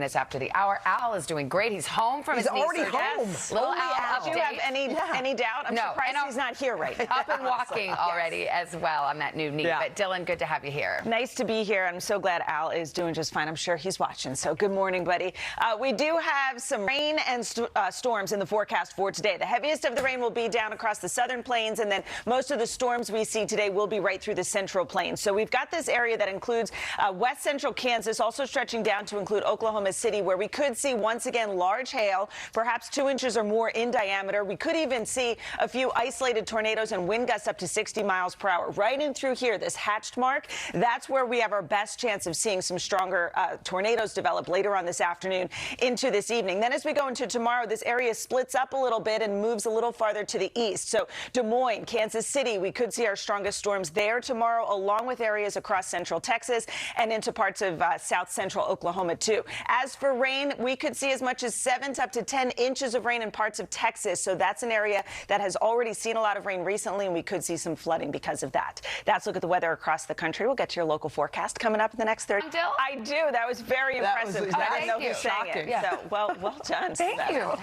Minutes after the hour. Al is doing great. He's home from his knee already surgery. home. Little Only Al Al. update. Do you have any doubt? I'm surprised he's not here right now. Up and walking already as well on that new knee. Yeah. But Dylan, good to have you here. Nice to be here. I'm so glad Al is doing just fine. I'm sure he's watching. So good morning, buddy. We do have some rain and storms in the forecast for today. The heaviest of the rain will be down across the southern plains, and then most of the storms we see today will be right through the central plains. So we've got this area that includes west central Kansas, also stretching down to include Oklahoma City, where we could see once again large hail, perhaps 2 inches or more in diameter. We could even see a few isolated tornadoes and wind gusts up to 60 miles per hour. Right in through here, this hatched mark, that's where we have our best chance of seeing some stronger tornadoes develop later on this afternoon into this evening. Then as we go into tomorrow, this area splits up a little bit and moves a little farther to the east. So Des Moines, Kansas City, we could see our strongest storms there tomorrow, along with areas across central Texas and into parts of south central Oklahoma too. As for rain, we could see as much as 7 to up to 10 inches of rain in parts of Texas. So that's an area that has already seen a lot of rain recently, and we could see some flooding because of that. That's a look at the weather across the country. We'll get to your local forecast coming up in the next 30 minutes. I do. That was very impressive. I didn't know who sang it. Yeah. So, well done. Thank you. All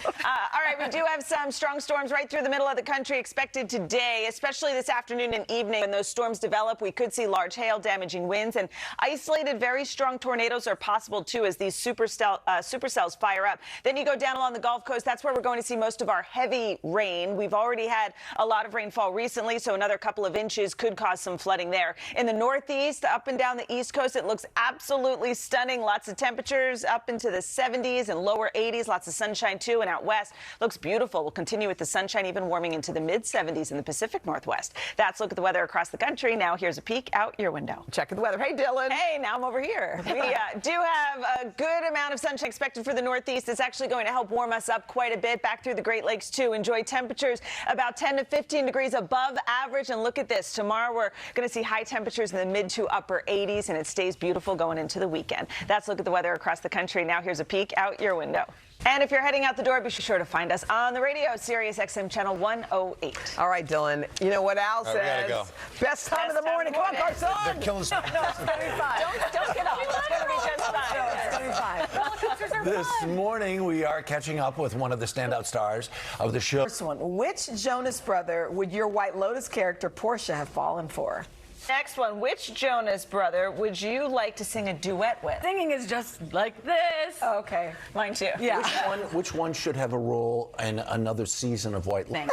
right, we do have some strong storms right through the middle of the country expected today, especially this afternoon and evening. When those storms develop, we could see large hail, damaging winds, and isolated very strong tornadoes are possible too as these supercells fire up. Then you go down along the Gulf Coast. That's where we're going to see most of our heavy rain. We've already had a lot of rainfall recently, so another couple of inches could cause some flooding there. In the northeast, up and down the East Coast, it looks absolutely stunning. Lots of temperatures up into the 70s and lower 80s. Lots of sunshine too, and out west looks beautiful. We'll continue with the sunshine, even warming into the mid 70s in the Pacific Northwest. That's a look at the weather across the country. Now here's a peek out your window. Checking the weather. Hey, Dylan. Hey, now I'm over here. We do have a good amount of sunshine expected for the Northeast. It's actually going to help warm us up quite a bit back through the Great Lakes too. Enjoy temperatures about 10 to 15 degrees above average. And look at this. Tomorrow we're going to see high temperatures in the mid to upper 80s, and it stays beautiful going into the weekend. That's a look at the weather across the country. Now here's a peek out your window. And if you're heading out the door, be sure to find us on the radio, Sirius XM channel 108. All right, Dylan. You know what Al says? Go. Best time of the morning. Come on, Carson. They're killing us. No, it's going to be fine. Don't get up. It's going to be just fine. No, it's going to be fine. Roller coasters are This fun. morning, we are catching up with one of the standout stars of the show. First one. Which Jonas brother would your White Lotus character Portia have fallen for? Next one. Which Jonas brother would you like to sing a duet with? Singing is just like this. Oh, okay. Mine too. Yeah. Which one should have a role in another season of White Lotus?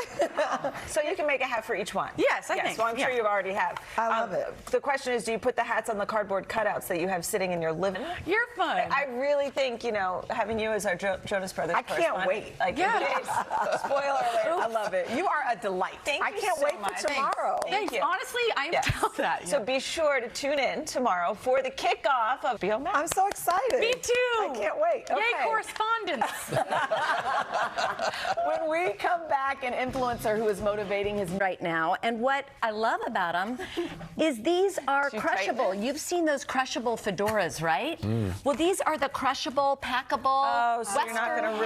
So you can make a hat for each one. Yes, I think. So I'm sure you already have. I love it. The question is, do you put the hats on the cardboard cutouts that you have sitting in your living room? You're fun. I really think, having you as our Jonas Brothers I can't wait. Like, Yeah. in case, spoiler alert. I love it. You are a delight. Thank I you can't so wait much. for tomorrow. Thank you. Honestly, I'm down with that. So be sure to tune in tomorrow for the kickoff of Bio Max. I'm so excited. Me too. I can't wait. Yay, Okay. correspondence. When we come back, an influencer who is motivating his right now, and what I love about them is these are Too crushable. tight. You've seen those crushable fedoras, right? Well, these are the crushable, packable. Oh, so you're not Western going to